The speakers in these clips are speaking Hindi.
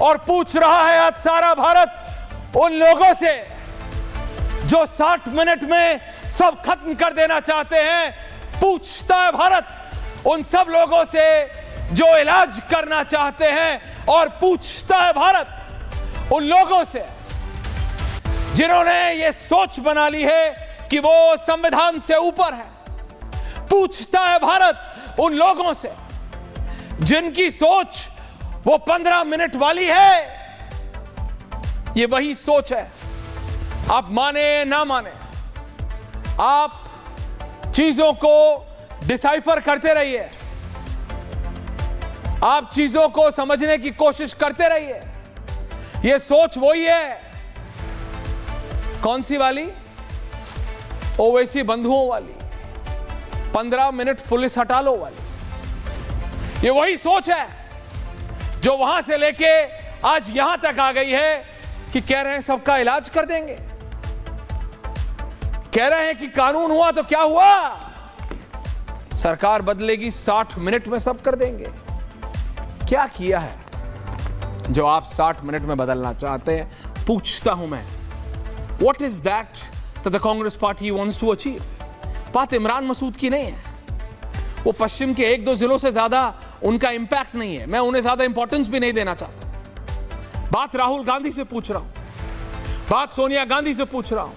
और पूछ रहा है आज सारा भारत उन लोगों से जो 60 मिनट में सब खत्म कर देना चाहते हैं। पूछता है भारत उन सब लोगों से जो इलाज करना चाहते हैं, और पूछता है भारत उन लोगों से जिन्होंने ये सोच बना ली है कि वो संविधान से ऊपर है। पूछता है भारत उन लोगों से जिनकी सोच वो 15 मिनट वाली है। ये वही सोच है, आप माने ना माने, आप चीजों को डिसाइफर करते रहिए, आप चीजों को समझने की कोशिश करते रहिए। ये सोच वही है, कौन सी वाली? ओवैसी बंधुओं वाली, 15 मिनट पुलिस हटा लो वाली। ये वही सोच है जो वहां से लेके आज यहां तक आ गई है कि कह रहे हैं सबका इलाज कर देंगे, कह रहे हैं कि कानून हुआ तो क्या हुआ, सरकार बदलेगी 60 मिनट में सब कर देंगे। क्या किया है जो आप 60 मिनट में बदलना चाहते हैं? पूछता हूं मैं, What is that the Congress Party wants to achieve? बात इमरान मसूद की नहीं है, वो पश्चिम के 1-2 जिलों से ज्यादा उनका इंपैक्ट नहीं है, मैं उन्हें ज्यादा इंपॉर्टेंस भी नहीं देना चाहता। बात राहुल गांधी से पूछ रहा हूं, बात सोनिया गांधी से पूछ रहा हूं,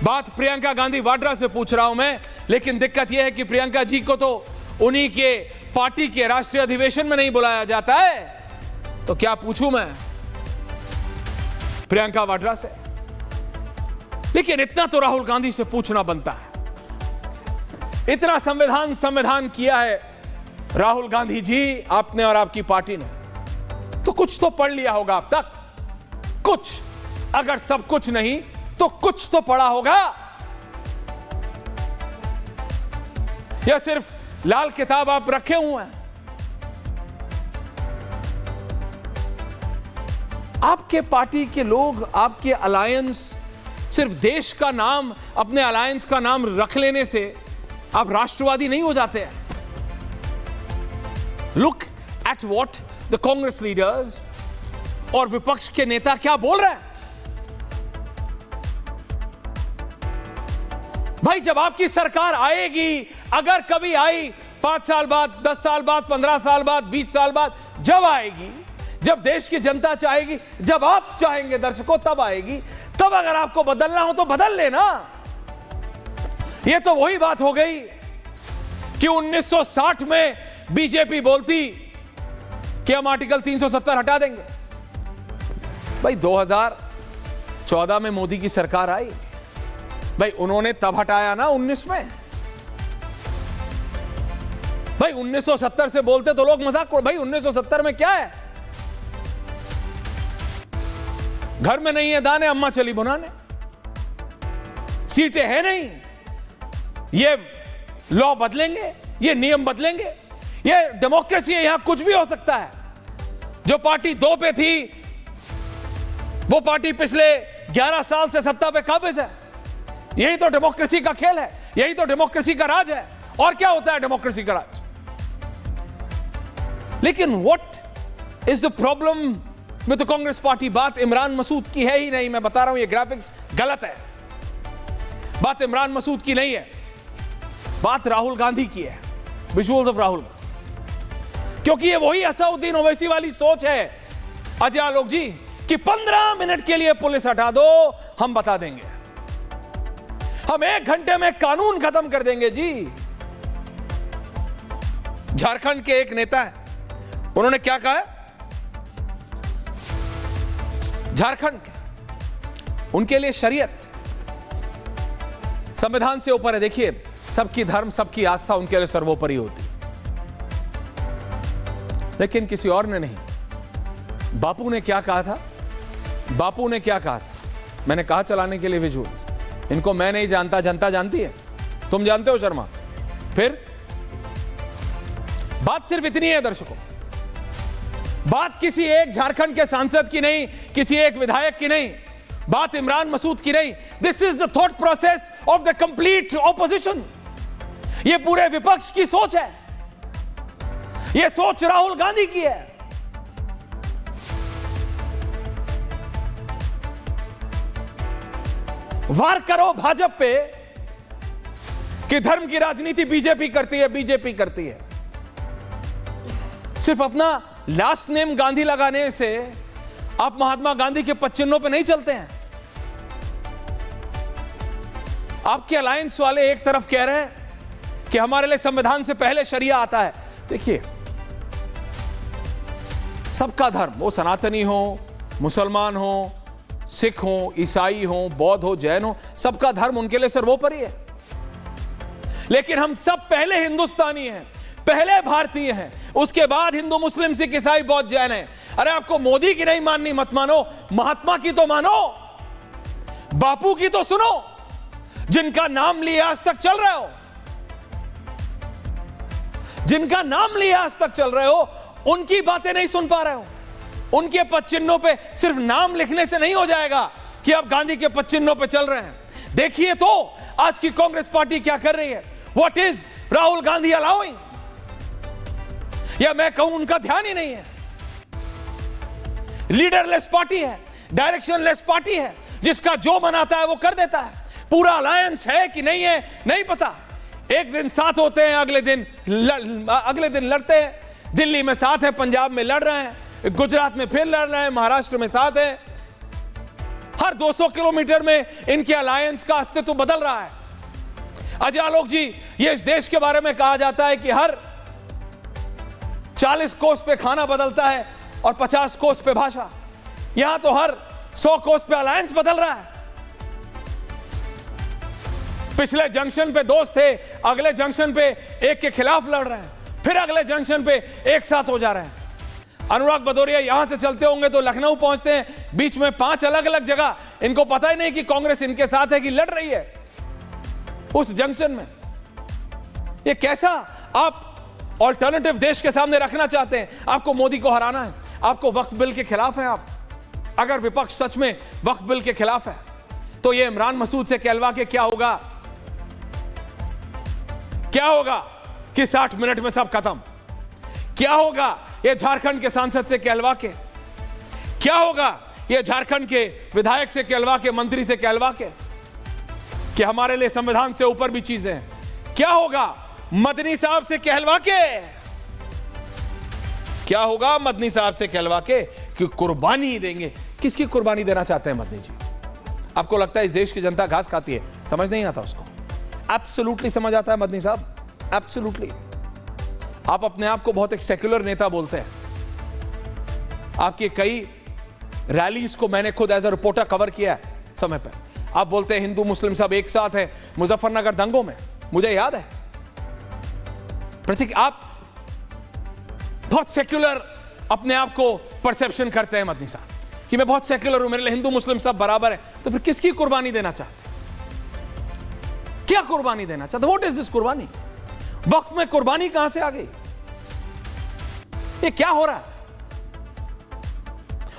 बात प्रियंका गांधी वाड्रा से पूछ रहा हूं मैं। लेकिन दिक्कत यह है कि प्रियंका जी को तो उन्हीं के पार्टी के राष्ट्रीय अधिवेशन में नहीं बुलाया जाता है, तो क्या पूछूं मैं प्रियंका वाड्रा से? लेकिन इतना तो राहुल गांधी से पूछना बनता है। इतना संविधान किया है राहुल गांधी जी आपने और आपकी पार्टी ने, तो कुछ तो पढ़ लिया होगा अब तक, कुछ, अगर सब कुछ नहीं तो कुछ तो पढ़ा होगा। या सिर्फ लाल किताब आप रखे हुए हैं? आपके पार्टी के लोग, आपके अलायंस, सिर्फ देश का नाम, अपने अलायंस का नाम रख लेने से आप राष्ट्रवादी नहीं हो जाते हैं। Look at what the Congress leaders और विपक्ष के नेता क्या बोल रहे हैं। भाई जब आपकी सरकार आएगी, अगर कभी आई, 5 साल बाद, 10 साल बाद, 15 साल बाद, 20 साल बाद, जब आएगी, जब देश की जनता चाहेगी, जब आप चाहेंगे दर्शकों, तब आएगी। तब अगर आपको बदलना हो तो बदल लेना। यह तो वही बात हो गई कि 1960 में बीजेपी बोलती कि हम आर्टिकल 370 हटा देंगे। भाई 2014 में मोदी की सरकार आई, भाई उन्होंने तब हटाया ना 19 में। भाई 1970 से बोलते तो लोग मजाक करो, भाई 1970 में क्या है? घर में नहीं है दाने, अम्मा चली बुनाने, सीटें हैं नहीं, ये लॉ बदलेंगे, ये नियम बदलेंगे, ये डेमोक्रेसी है, यहां कुछ भी हो सकता है। जो पार्टी 2 पे थी वो पार्टी पिछले 11 साल से सत्ता पे काबिज है। यही तो डेमोक्रेसी का खेल है, यही तो डेमोक्रेसी का राज है। और क्या होता है डेमोक्रेसी का राज? लेकिन what is the problem with the Congress party? बात इमरान मसूद की है ही नहीं। मैं बता रहा हूं ये ग्राफिक्स गलत है, बात इमरान मसूद की नहीं है, बात राहुल गांधी की है, विजुअल्स ऑफ राहुल। क्योंकि ये वही असदुद्दीन ओवैसी वाली सोच है अजय आलोक जी कि 15 मिनट के लिए पुलिस हटा दो, हम बता देंगे, हम 1 घंटे में कानून खत्म कर देंगे जी। झारखंड के एक नेता है, उन्होंने क्या कहा है? झारखंड के, उनके लिए शरीयत संविधान से ऊपर है। देखिए, सबकी धर्म, सबकी आस्था उनके लिए सर्वोपरि होती, लेकिन किसी और ने नहीं। बापू ने क्या कहा था? बापू ने क्या कहा था? मैंने कहा चलाने के लिए विजुअल्स, इनको मैं नहीं जानता, जनता जानती है। तुम जानते हो शर्मा? फिर बात सिर्फ इतनी है दर्शकों, बात किसी एक झारखंड के सांसद की नहीं, किसी एक विधायक की नहीं, बात इमरान मसूद की नहीं। This is the thought process of the complete opposition. यह पूरे विपक्ष की सोच है, यह सोच राहुल गांधी की है। वार करो भाजपा पे कि धर्म की राजनीति बीजेपी करती है, बीजेपी करती है। सिर्फ अपना लास्ट नेम गांधी लगाने से आप महात्मा गांधी के पद चिन्हों पे नहीं चलते हैं। आपके अलायंस वाले एक तरफ कह रहे हैं कि हमारे लिए संविधान से पहले शरिया आता है। देखिए, सबका धर्म, वो सनातनी हो, मुसलमान हो, सिख हो, ईसाई हो, बौद्ध हो, जैन हो, सबका धर्म उनके लिए सर्वोपरि है। लेकिन हम सब पहले हिंदुस्तानी हैं, पहले भारतीय हैं, उसके बाद हिंदू, मुस्लिम, सिख, ईसाई, बौद्ध, जैन हैं। अरे आपको मोदी की नहीं माननी, मत मानो, महात्मा की तो मानो, बापू की तो सुनो, जिनका नाम लिए आज तक चल रहे हो, जिनका नाम लिए आज तक चल रहे हो, उनकी बातें नहीं सुन पा रहे हो। उनके पद चिन्हों पे सिर्फ नाम लिखने से नहीं हो जाएगा कि आप गांधी के पद चिन्हों पे चल रहे हैं। देखिए तो आज की कांग्रेस पार्टी क्या कर रही है। What is Rahul Gandhi allowing, या मैं कहूं उनका ध्यान ही नहीं है। लीडरलेस पार्टी है, डायरेक्शनलेस पार्टी है, जिसका जो मन आता है वो कर देता है। पूरा अलायंस है कि नहीं है नहीं पता। एक दिन साथ होते हैं, अगले दिन लड़ते हैं। दिल्ली में साथ है, पंजाब में लड़ रहे हैं, गुजरात में फिर लड़ रहे हैं, महाराष्ट्र में साथ है। हर 200 किलोमीटर में इनके अलायंस का अस्तित्व बदल रहा है। अजय आलोक जी, ये इस देश के बारे में कहा जाता है कि हर 40 कोस पे खाना बदलता है और 50 कोस पे भाषा। यहां तो हर 100 कोस पे अलायंस बदल रहा है। पिछले जंक्शन पे दोस्त थे, अगले जंक्शन पे एक के खिलाफ लड़ रहे हैं, फिर अगले जंक्शन पे एक साथ हो जा रहे हैं। अनुराग भदौरिया यहां से चलते होंगे तो लखनऊ पहुंचते हैं, बीच में 5 अलग अलग जगह, इनको पता ही नहीं कि कांग्रेस इनके साथ है कि लड़ रही है उस जंक्शन में। ये कैसा आप ऑल्टरनेटिव देश के सामने रखना चाहते हैं? आपको मोदी को हराना है, आपको वक्फ बिल के खिलाफ है आप। अगर विपक्ष सच में वक्फ बिल के खिलाफ है तो ये इमरान मसूद से कहलवा के क्या होगा? क्या होगा कि 60 मिनट में सब खत्म? क्या होगा ये झारखंड के सांसद से कहलवा के? क्या होगा ये झारखंड के विधायक से कहलवा के, मंत्री से कहलवा के कि हमारे लिए संविधान से ऊपर भी चीजें हैं? क्या होगा मदनी साहब से कहलवा के? क्या होगा मदनी साहब से कहलवा के कि कुर्बानी देंगे? किसकी कुर्बानी देना चाहते हैं मदनी जी? आपको लगता है इस देश की जनता घास खाती है? समझ नहीं आता उसको। एब्सोल्युटली समझ आता है मदनी साहब, एब्सोल्युटली। आप अपने आप को बहुत एक सेक्युलर नेता बोलते हैं। आपकी कई रैलीज को मैंने खुद एज अ रिपोर्टर कवर किया है समय पर। आप बोलते हैं हिंदू मुस्लिम सब एक साथ है मुजफ्फरनगर दंगों में, मुझे याद है। प्रतीक, आप बहुत सेक्युलर अपने आप को परसेप्शन करते हैं मदनी साहब कि मैं बहुत सेक्युलर हूं, मेरे लिए हिंदू मुस्लिम सब बराबर है। तो फिर किसकी कुर्बानी देना चाहते? क्या कुर्बानी देना चाहते? व्हाट इज दिस कुर्बानी? वक्फ में कुर्बानी कहां से आ गई? ये क्या हो रहा है?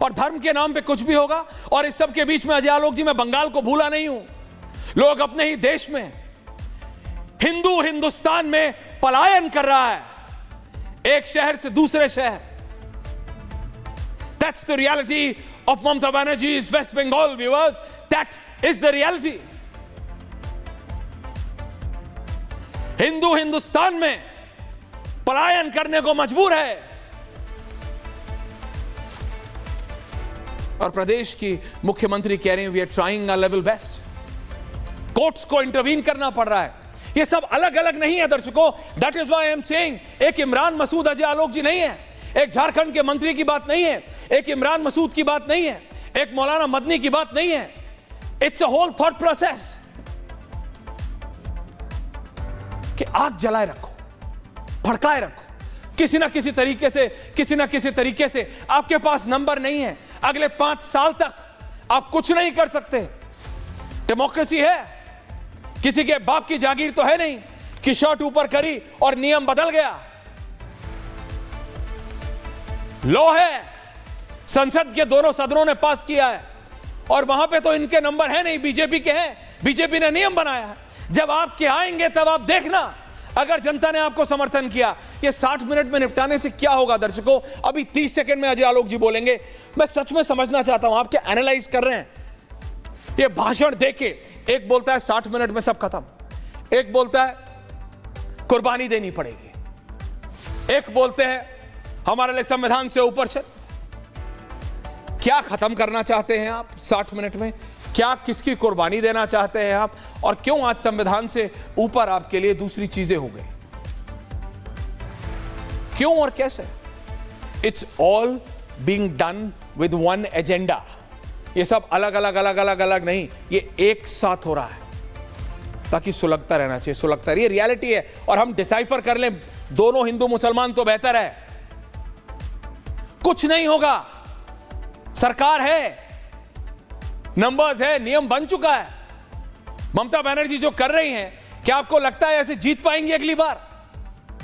और धर्म के नाम पे कुछ भी होगा। और इस सब के बीच में अजय आलोक जी, मैं बंगाल को भूला नहीं हूं। लोग अपने ही देश में, हिंदू हिंदुस्तान में पलायन कर रहा है, एक शहर से दूसरे शहर। That's the reality of Mamata Banerjee's West Bengal, viewers. That is the reality. Hindu Hindustan में पलायन करने को मजबूर है। और प्रदेश की मुख्यमंत्री कह रहे हैं we are trying our level best. Courts को इंटरवीन करना पड़ रहा है। ये सब अलग अलग नहीं है दर्शकों। That is why I am saying, एक इमरान मसूद अजय आलोक जी नहीं है, एक झारखंड के मंत्री की बात नहीं है, एक इमरान मसूद की बात नहीं है, एक मौलाना मदनी की बात नहीं है। It's a whole thought process कि आग जलाए रखो, भड़काए रखो, किसी ना किसी तरीके से आपके पास नंबर नहीं है। अगले 5 साल तक आप कुछ नहीं कर सकते। डेमोक्रेसी है, किसी के बाप की जागीर तो है नहीं कि शर्ट ऊपर करी और नियम बदल गया। लॉ है, संसद के दोनों सदनों ने पास किया है और वहां पे तो इनके नंबर है नहीं, बीजेपी के हैं। बीजेपी ने नियम बनाया है। जब आपके आएंगे तब आप देखना, अगर जनता ने आपको समर्थन किया, ये 60 मिनट में निपटाने से क्या होगा दर्शकों? अभी 30 सेकंड में अजय आलोक जी बोलेंगे। मैं सच में समझना चाहता हूं, आप क्या एनालाइज कर रहे हैं ये भाषण देके एक बोलता है 60 मिनट में सब खत्म, एक बोलता है कुर्बानी देनी पड़ेगी, एक बोलते हैं हमारे लिए संविधान से ऊपर चल। क्या खत्म करना चाहते हैं आप 60 मिनट में? क्या किसकी कुर्बानी देना चाहते हैं आप? और क्यों आज संविधान से ऊपर आपके लिए दूसरी चीजें हो गई? क्यों और कैसे? It's all being done with one agenda. ये सब अलग अलग नहीं, ये एक साथ हो रहा है ताकि सुलगता रहना चाहिए, सुलगता रहे। ये रियलिटी है और हम डिसाइफर कर लें दोनों हिंदू मुसलमान तो बेहतर है। कुछ नहीं होगा, सरकार है, नंबर्स है, नियम बन चुका है। ममता बनर्जी जो कर रही हैं, क्या आपको लगता है ऐसे जीत पाएंगी अगली बार?